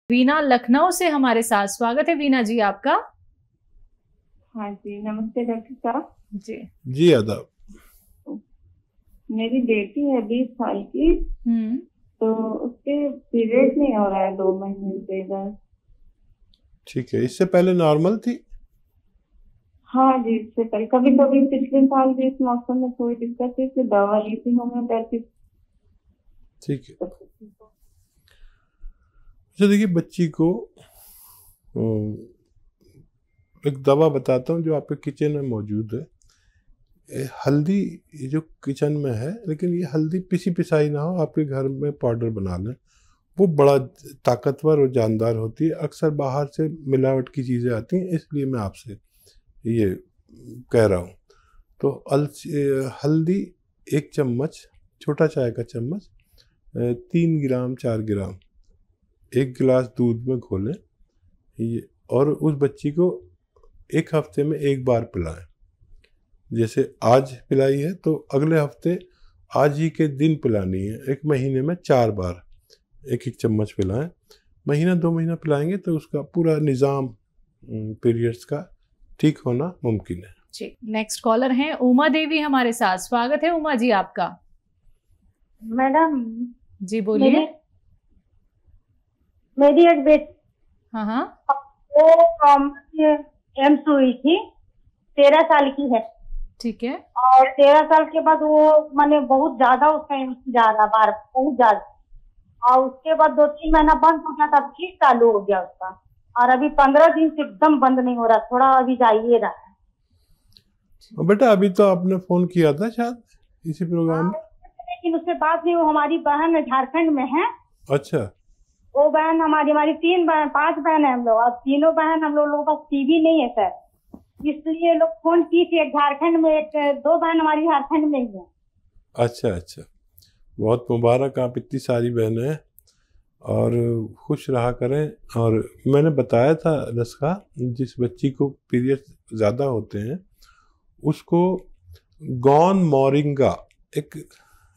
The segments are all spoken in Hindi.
वीना लखनऊ से हमारे साथ, स्वागत है वीना जी आपका। हाँ जी, नमस्ते डॉक्टर साहब। जी आदाब। मेरी बेटी है 20 साल की। तो उसके पीरियड नहीं हो रहा है 2 महीने से इधर। ठीक है, इससे पहले नॉर्मल थी? हाँ जी, इससे पहले कभी कभी पिछले साल भी इस मौसम में थोड़ी दिक्कत थी, फिर दवा ली थी होम्योपैथिक। ठीक है। अच्छा देखिए, बच्ची को एक दवा बताता हूँ जो आपके किचन में मौजूद है। हल्दी ये जो किचन में है, लेकिन ये हल्दी पिसी पिसाई ना हो, आपके घर में पाउडर बना लें। वो बड़ा ताकतवर और जानदार होती है। अक्सर बाहर से मिलावट की चीज़ें आती हैं, इसलिए मैं आपसे ये कह रहा हूँ। तो हल्दी 1 चम्मच, छोटा चाय का चम्मच, 3 ग्राम 4 ग्राम 1 गिलास दूध में घोलें ये, और उस बच्ची को 1 हफ्ते में 1 बार पिलाएं। जैसे आज पिलाई है तो अगले हफ्ते आज ही के दिन पिलानी है। 1 महीने में 4 बार 1-1 चम्मच पिलाएं। महीना 2 महीना पिलाएंगे तो उसका पूरा निज़ाम पीरियड्स का ठीक होना मुमकिन है। जी, नेक्स्ट कॉलर हैं उमा देवी हमारे साथ, स्वागत है उमा जी आपका। मैडम जी बोलिए। मेरी एक बेटी वो एम्स हुई थी, 13 साल की है। ठीक है। और 13 साल के बाद वो माने बहुत ज्यादा उसका एम्स जा रहा बार, बहुत ज्यादा। और उसके बाद 2-3 महीना बंद हो गया था, फिर चालू हो गया उसका। और अभी 15 दिन से एकदम बंद नहीं हो रहा, थोड़ा अभी जाइए रहा है। बेटा अभी तो आपने फोन किया था शायद इसी प्रोग्राम में। लेकिन उसके बाद भी वो हमारी बहन झारखंड में है। अच्छा। वो बहन हमारी 5 बहन है हम लोग, और तीनों बहन हम लोगों के पास टीवी नहीं है सर, इसलिए लोग फोन की थी। एक झारखंड में, 2 बहन हमारी झारखंड में ही है। अच्छा अच्छा, बहुत मुबारक, आप इतनी सारी बहनें हैं और खुश रहा करें। और मैंने बताया था नुस्खा, जिस बच्ची को पीरियड ज़्यादा होते हैं उसको गोंद मोरिंगा, एक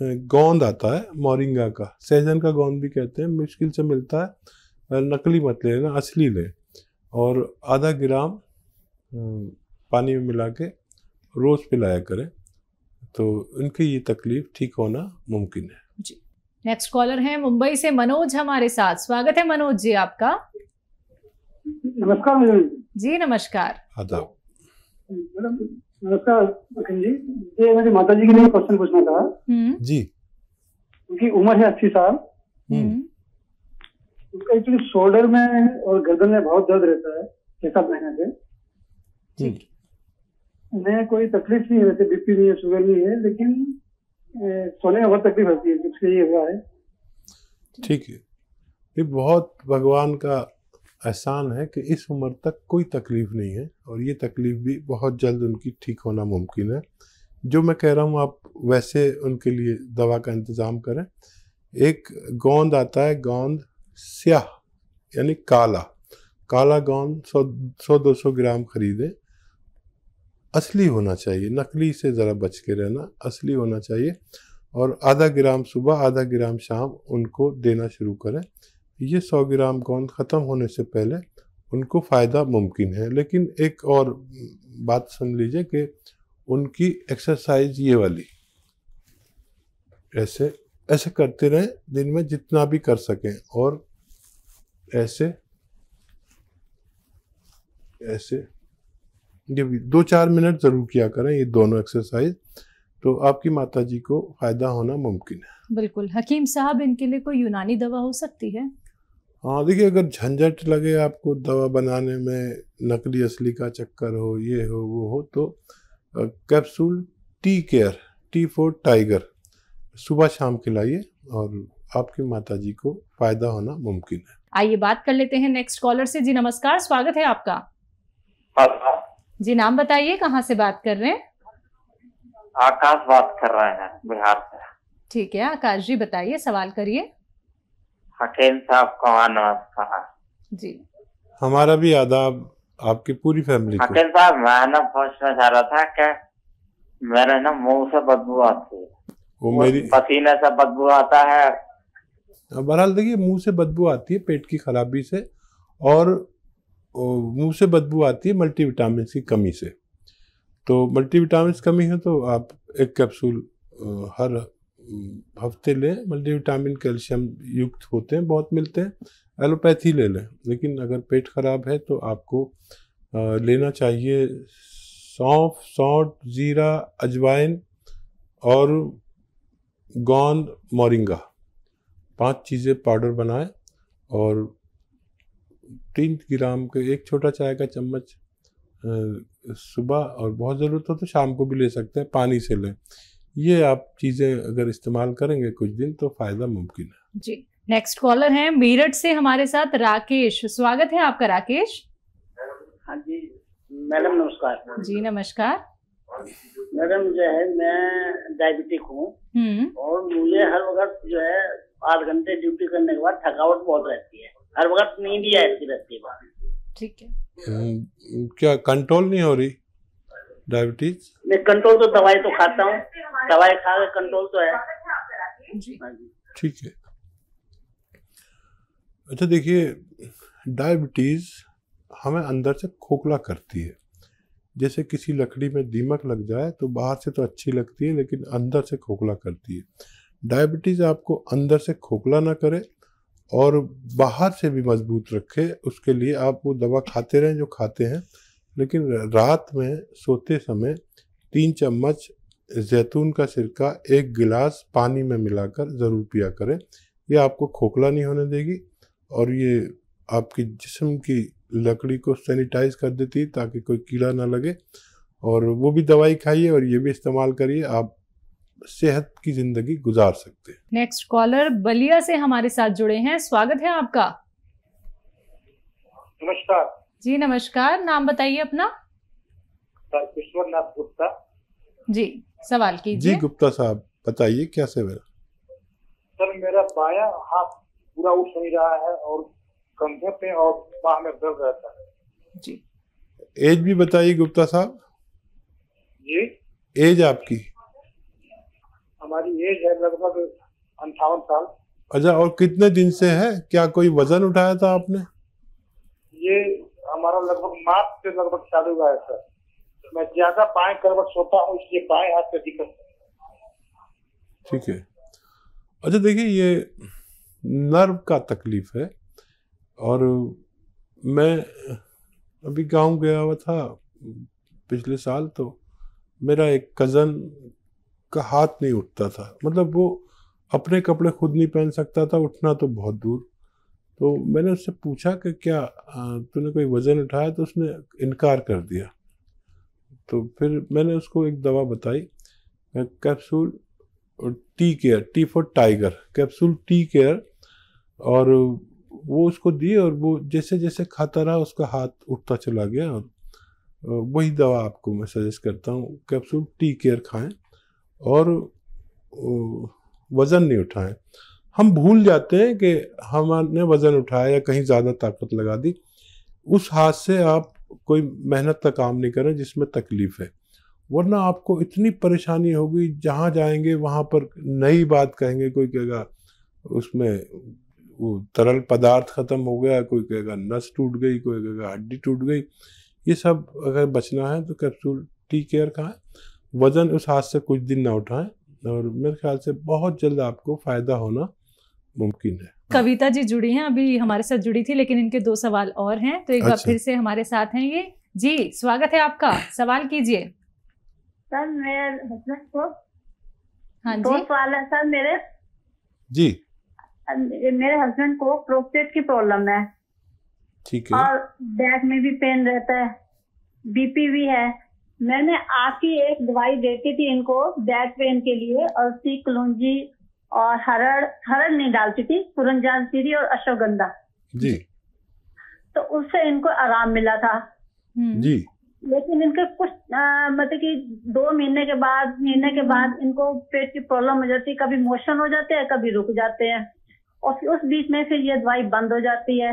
गोंद आता है मोरिंगा का, सहजन का गोंद भी कहते हैं, मुश्किल से मिलता है, नकली मत लेना, असली लें। और आधा ग्राम पानी में मिला के रोज़ पिलाया करें तो उनकी ये तकलीफ ठीक होना मुमकिन है। जी, नेक्स्ट कॉलर है मुंबई से मनोज हमारे साथ, स्वागत है मनोज जी आपका। नमस्कार जी नमस्कार। आदाब। नमस्कार जी, ये मेरी माता जी के लिए क्वेश्चन पूछना था। जी। उनकी उम्र है 80 साल। उसका एक्चुअली शोल्डर में और गर्दन में बहुत दर्द रहता है 6-7 महीने से। ठीक। उन्हें कोई तकलीफ नहीं है, वैसे बीपी नहीं है, शुगर नहीं है, लेकिन सोने में बहुत तकलीफ होती है, इसलिए ये हुआ है। ठीक है, ये बहुत भगवान का एहसान है कि इस उम्र तक कोई तकलीफ नहीं है, और ये तकलीफ भी बहुत जल्द उनकी ठीक होना मुमकिन है। जो मैं कह रहा हूँ आप वैसे उनके लिए दवा का इंतज़ाम करें। एक गोंद आता है, गोंद स्याह यानी काला गोंद 100-200 ग्राम खरीदें। असली होना चाहिए, नकली से ज़रा बच के रहना, असली होना चाहिए। और आधा ग्राम सुबह, आधा ग्राम शाम उनको देना शुरू करें। ये 100 ग्राम गोंद ख़त्म होने से पहले उनको फ़ायदा मुमकिन है। लेकिन एक और बात सुन लीजिए कि उनकी एक्सरसाइज ये वाली ऐसे ऐसे करते रहें दिन में जितना भी कर सकें, और ऐसे ये 2-4 मिनट ज़रूर किया करें, ये दोनों एक्सरसाइज, तो आपकी माता जी को फ़ायदा होना मुमकिन है। बिल्कुल। हकीम साहब, इनके लिए कोई यूनानी दवा हो सकती है? हाँ देखिए, अगर झंझट लगे आपको दवा बनाने में, नकली असली का चक्कर हो, ये हो वो हो, तो capsule tea care, T for tiger, सुबह शाम खिलाइए और आपकी माता जी को फ़ायदा होना मुमकिन है। आइए बात कर लेते हैं नेक्स्ट कॉलर से। जी नमस्कार, स्वागत है आपका। जी नाम बताइए, कहाँ से बात कर रहे हैं? आकाश बात कर रहे हैं बिहार से। ठीक है आकाश जी, बताइए, सवाल करिए। हकीम साहब को नमस्कार। जी हमारा भी आदाब आपकी पूरी फैमिली को। हकीम साहब, मैं ना पूछना चाह रहा था कि मेरे ना मुंह से बदबू आती है, वो मेरी पसीने से बदबू आता है, बहरहाल देखिए, मुंह से बदबू आती है पेट की खराबी से, और मुंह से बदबू आती है मल्टीविटामिन की कमी से। तो मल्टीविटामिन कमी है तो आप एक कैप्सूल हर हफ्ते लें। मल्टीविटामिन कैल्शियम युक्त होते हैं, बहुत मिलते हैं, एलोपैथी ले लें। लेकिन अगर पेट खराब है तो आपको लेना चाहिए सौंफ, सौंठ, जीरा, अजवाइन और गोंद, मोरिंगा, 5 चीज़ें पाउडर बनाएं और 3 ग्राम के 1 छोटा चाय का चम्मच सुबह, और बहुत ज़रूरत हो तो शाम को भी ले सकते हैं, पानी से लें। ये आप चीज़ें अगर इस्तेमाल करेंगे कुछ दिन तो फ़ायदा मुमकिन है जी। नेक्स्ट कॉलर हैं मेरठ से हमारे साथ राकेश। स्वागत है आपका राकेश। हाँ जी मैडम, नमस्कार। जी नमस्कार। मैडम जो है मैं डायबिटिक हूँ और मुझे हर वक्त जो है 8 घंटे ड्यूटी करने के बाद थकावट बहुत रहती है, हर वक्त नींद ही आती रहती है। ठीक है। क्या कंट्रोल नहीं हो रही डायबिटीज? मैं कंट्रोल तो दवाई तो खाता हूँ, दवाई खा के कंट्रोल तो है जी। ठीक है। अच्छा देखिए, डायबिटीज हमें अंदर से खोखला करती है। जैसे किसी लकड़ी में दीमक लग जाए तो बाहर से तो अच्छी लगती है लेकिन अंदर से खोखला करती है। डायबिटीज आपको अंदर से खोखला ना करे और बाहर से भी मजबूत रखे, उसके लिए आप वो दवा खाते रहें जो खाते हैं, लेकिन रात में सोते समय 3 चम्मच जैतून का सिरका 1 गिलास पानी में मिलाकर ज़रूर पिया करें। ये आपको खोखला नहीं होने देगी और ये आपकी जिस्म की लकड़ी को सैनिटाइज कर देती है ताकि कोई कीड़ा ना लगे। और वो भी दवाई खाइए और ये भी इस्तेमाल करिए, आप सेहत की जिंदगी गुजार सकते हैं। नेक्स्ट कॉलर बलिया से हमारे साथ जुड़े हैं। स्वागत है आपका। नमस्कार जी नमस्कार। नाम बताइए अपना। सर विश्वनाथ गुप्ता। जी सवाल कीजिए। जी गुप्ता साहब बताइए क्या सेवा। सर मेरा बायां हाथ पूरा उठ नहीं रहा है और कंधे पे और बाह में दर्द रहता है। जी। एज भी बताइए गुप्ता साहब। जी। एज आपकी? हमारी एज है लगभग 58 साल। अच्छा, और कितने दिन से है? क्या कोई वजन उठाया था आपने? ये हमारा लगभग मार्च से लगभग चालू हुआ है सर। मैं ज्यादा बाएं करवट सोता हूँ इसलिए बाएं हाथ से दिक्कत। ठीक है। अच्छा देखिए, ये नर्व का तकलीफ है और मैं अभी गांव गया हुआ था पिछले साल, तो मेरा एक कज़न का हाथ नहीं उठता था, मतलब वो अपने कपड़े खुद नहीं पहन सकता था, उठना तो बहुत दूर। तो मैंने उससे पूछा कि क्या तूने कोई वज़न उठाया, तो उसने इनकार कर दिया। तो फिर मैंने उसको एक दवा बताई, capsule tea care, T for tiger, capsule tea care, और वो उसको दी और वो जैसे जैसे खाता रहा उसका हाथ उठता चला गया। और वही दवा आपको मैं सजेस्ट करता हूँ, कैप्सूल टी केयर खाएं और वज़न नहीं उठाएं। हम भूल जाते हैं कि हमने वज़न उठाया या कहीं ज़्यादा ताकत लगा दी। उस हाथ से आप कोई मेहनत का काम नहीं करें जिसमें तकलीफ़ है, वरना आपको इतनी परेशानी होगी, जहाँ जाएंगे वहाँ पर नई बात कहेंगे। कोई कहेगा उसमें वो तरल पदार्थ ख़त्म हो गया, कोई कहेगा नस टूट गई, कोई कहेगा हड्डी टूट गई। ये सब अगर बचना है तो कैप्सूल टी केयर खाएं, वज़न उस हाथ से कुछ दिन ना उठाएं और मेरे ख्याल से बहुत जल्द आपको फ़ायदा होना मुमकिन है। कविता जी जुड़ी हैं, अभी हमारे साथ जुड़ी थी, लेकिन इनके 2 सवाल और हैं, तो एक बार फिर से हमारे साथ हैं ये। जी स्वागत है आपका, सवाल कीजिए। सर मेरे हस्बैंड को हाँ जी 2 सवाल है सर मेरे। जी। मेरे हस्बैंड को प्रोस्टेट की प्रॉब्लम है। ठीक है। और बैक में भी पेन रहता है, बीपी भी है। मैंने आपकी एक दवाई देती थी इनको बैक पेन के लिए, और कलौंजी और हरड़ नहीं डालती थी, पुरंजानसीरी और अश्वगंधा जी। तो उससे इनको आराम मिला था जी। लेकिन इनके कुछ मतलब कि 2 महीने के बाद इनको पेट की प्रॉब्लम हो जाती है, कभी मोशन हो जाते हैं, कभी रुक जाते हैं, और उस बीच में फिर ये दवाई बंद हो जाती है।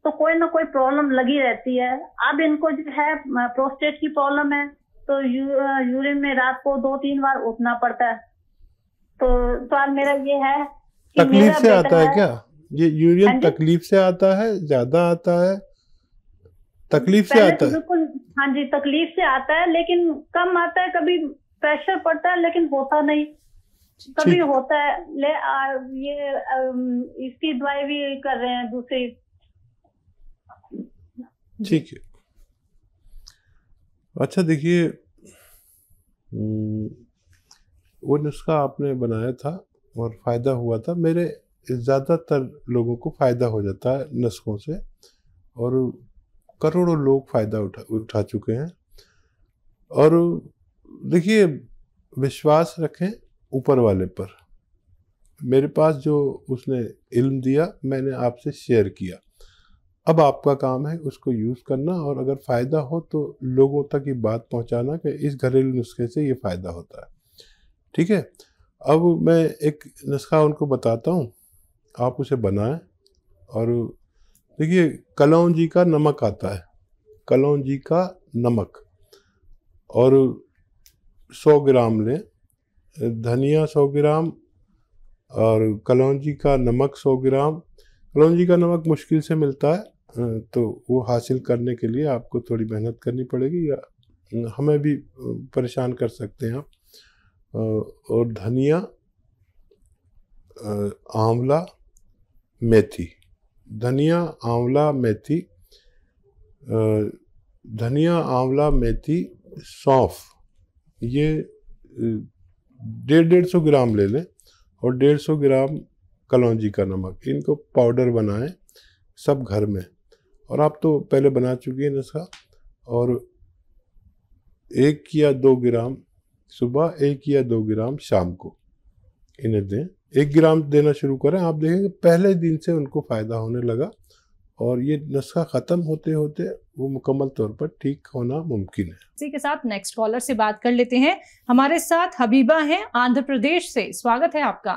तो कोई ना कोई प्रॉब्लम लगी रहती है। अब इनको जो है प्रोस्टेट की प्रॉब्लम है, तो यूरिन में रात को 2-3 बार उठना पड़ता है। तो सवाल मेरा ये है तकलीफ से आता है क्या ये यूरिन? तकलीफ से आता है, ज्यादा आता है? तकलीफ से आता है? बिल्कुल, हाँ जी, तकलीफ से आता है, लेकिन कम आता है। कभी प्रेशर पड़ता है लेकिन होता नहीं, कभी होता है। ये इसकी दवाई भी कर रहे हैं दूसरी। ठीक है, अच्छा देखिए, वो नुस्खा आपने बनाया था और फायदा हुआ था। मेरे ज़्यादातर लोगों को फायदा हो जाता है नुस्खों से, और करोड़ों लोग फायदा उठा चुके हैं। और देखिए, विश्वास रखें ऊपर वाले पर। मेरे पास जो उसने इल्म दिया मैंने आपसे शेयर किया, अब आपका काम है उसको यूज़ करना, और अगर फ़ायदा हो तो लोगों तक ये बात पहुंचाना कि इस घरेलू नुस्खे से ये फ़ायदा होता है। ठीक है, अब मैं एक नुस्खा उनको बताता हूँ, आप उसे बनाएं। और देखिए, कलौंजी का नमक आता है, कलौंजी का नमक, और 100 ग्राम लें, धनिया 100 ग्राम और कलौंजी का नमक 100 ग्राम। कलौंजी का नमक मुश्किल से मिलता है, तो वो हासिल करने के लिए आपको थोड़ी मेहनत करनी पड़ेगी, या हमें भी परेशान कर सकते हैं आप। और धनिया, आंवला, मेथी, धनिया, आंवला, मेथी, धनिया, आंवला, मेथी, सौंफ, ये 150 ग्राम ले लें, और 150 ग्राम कलौंजी का नमक। इनको पाउडर बनाएं सब घर में, और आप तो पहले बना चुकी हैं नुस्खा। और 1 या 2 ग्राम सुबह, 1 या 2 ग्राम शाम को इन्हें दें। 1 ग्राम देना शुरू करें, आप देखेंगे पहले दिन से उनको फ़ायदा होने लगा, और ये नुस्खा ख़त्म होते होते वो मुकम्मल तौर पर ठीक होना मुमकिन है। इसी के साथ नेक्स्ट कॉलर से बात कर लेते हैं। हमारे साथ हबीबा हैं आंध्र प्रदेश से, स्वागत है आपका।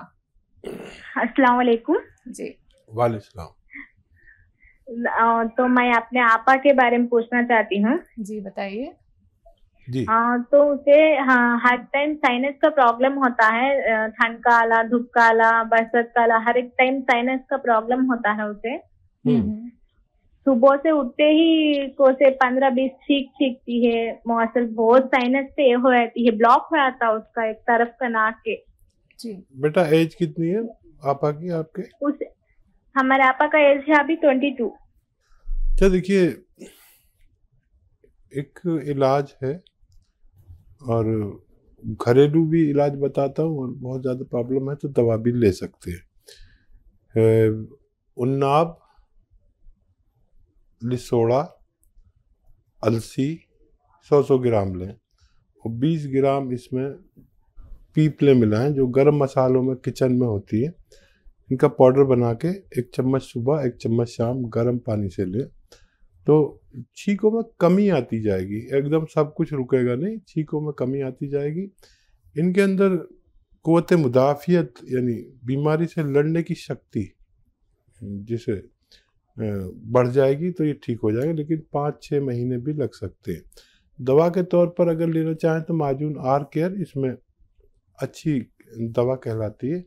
अस्सलाम वालेकुम जी। वालेकुम। तो मैं अपने आपा के बारे में पूछना चाहती हूँ। जी बताइए। जी। तो उसे हर टाइम साइनस का प्रॉब्लम होता है, ठंड का आला, धूप का आला, बरसात का आला, हर एक टाइम साइनस का प्रॉब्लम होता है उसे। सुबह से उठते ही को से 15-20 छींकती है, मौसल बहुत साइनस पे हो जाती है, ब्लॉक हो जाता है उसका एक तरफ का नाक के। जी। बेटा एज कितनी है आपा की आपके? हमारे आपा का एज है अभी 22। अच्छा देखिए, एक इलाज है, और घरेलू भी इलाज बताता हूँ, और बहुत ज़्यादा प्रॉब्लम है तो दवा भी ले सकते हैं। उन्नाब, लिसोड़ा, अलसी 100 ग्राम लें, और 20 ग्राम इसमें पीपले मिलाएं जो गरम मसालों में किचन में होती है। इनका पाउडर बना के 1 चम्मच सुबह 1 चम्मच शाम गर्म पानी से लें, तो छींकों में कमी आती जाएगी। एकदम सब कुछ रुकेगा नहीं, छींकों में कमी आती जाएगी। इनके अंदर क़ुव्वत मुदाफ़ियत यानी बीमारी से लड़ने की शक्ति जिसे बढ़ जाएगी, तो ये ठीक हो जाएगा, लेकिन 5-6 महीने भी लग सकते हैं। दवा के तौर पर अगर लेना चाहें तो माजून आर केयर इसमें अच्छी दवा कहलाती है।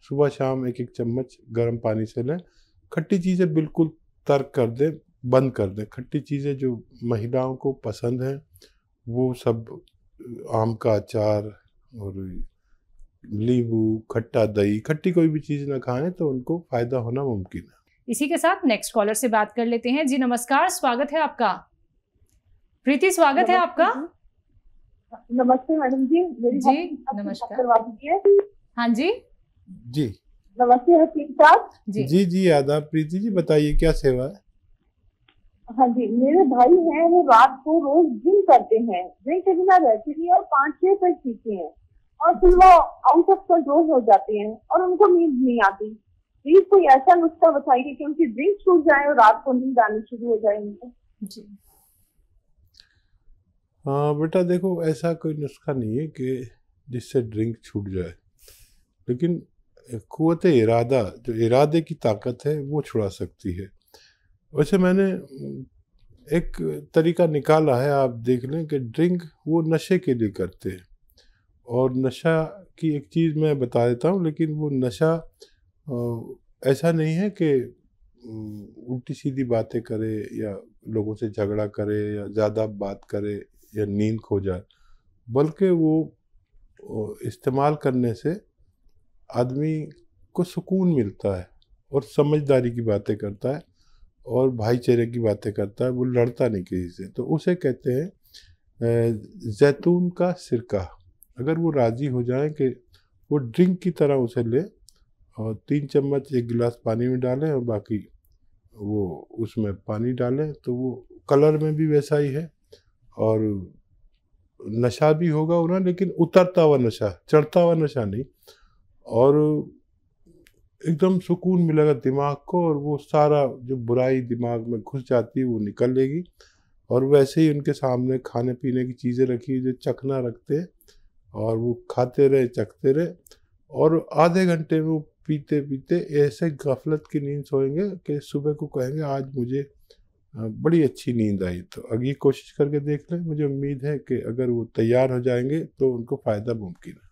सुबह शाम 1-1 चम्मच गर्म पानी से लें। खट्टी चीज़ें बिल्कुल तर्क कर दें, बंद कर दें। खट्टी चीज़ें जो महिलाओं को पसंद हैं वो सब, आम का अचार और नींबू, खट्टा दही, खट्टी कोई भी चीज़ ना खाएं तो उनको फ़ायदा होना मुमकिन है। इसी के साथ नेक्स्ट कॉलर से बात कर लेते हैं। जी नमस्कार, स्वागत है आपका। प्रीति, स्वागत है आपका। नमस्ते मैडम जी। जी नमस्कार। हाँ जी जी नमस्ते हकीम साहब। जी जी आदाब। प्रीति जी बताइए क्या सेवा है? हाँ जी, मेरे भाई हैं, वो रात को रोज जिम करते हैं, ड्रिंक के बिना रहते नहीं और 5-6 तक पीते हैं, और फिर वो आउट ऑफ कंट्रोल हो जाते हैं और उनको नींद नहीं आती। प्लीज कोई ऐसा नुस्खा बताइए कि उनकी ड्रिंक छूट जाए और रात को नींद आनी शुरू हो जाए उनको। जी। हाँ बेटा देखो, ऐसा कोई नुस्खा नहीं है कि जिससे ड्रिंक छूट जाए, लेकिन क़ुव्वत इरादा, जो इरादे की ताकत है वो छुड़ा सकती है। वैसे मैंने एक तरीका निकाला है, आप देख लें कि ड्रिंक वो नशे के लिए करते हैं, और नशा की एक चीज़ मैं बता देता हूँ, लेकिन वो नशा ऐसा नहीं है कि उल्टी सीधी बातें करे या लोगों से झगड़ा करे या ज़्यादा बात करे या नींद खो जाए, बल्कि वो इस्तेमाल करने से आदमी को सुकून मिलता है और समझदारी की बातें करता है और भाईचारे की बातें करता है, वो लड़ता नहीं किसी से। तो उसे कहते हैं जैतून का सिरका। अगर वो राज़ी हो जाए कि वो ड्रिंक की तरह उसे ले और 3 चम्मच 1 गिलास पानी में डालें और बाकी वो उसमें पानी डालें, तो वो कलर में भी वैसा ही है और नशा भी होगा उन्हें, लेकिन उतरता हुआ नशा, चढ़ता हुआ नशा नहीं, और एकदम सुकून मिलेगा दिमाग को और वो सारा जो बुराई दिमाग में घुस जाती है वो निकल लेगी। और वैसे ही उनके सामने खाने पीने की चीज़ें रखी जो चखना रखते हैं और वो खाते रहे चखते रहे और आधे घंटे में वो पीते पीते ऐसे गफलत की नींद सोएंगे कि सुबह को कहेंगे आज मुझे बड़ी अच्छी नींद आई। तो अगली कोशिश करके देख लें, मुझे उम्मीद है कि अगर वो तैयार हो जाएंगे तो उनको फ़ायदा मुमकिन है।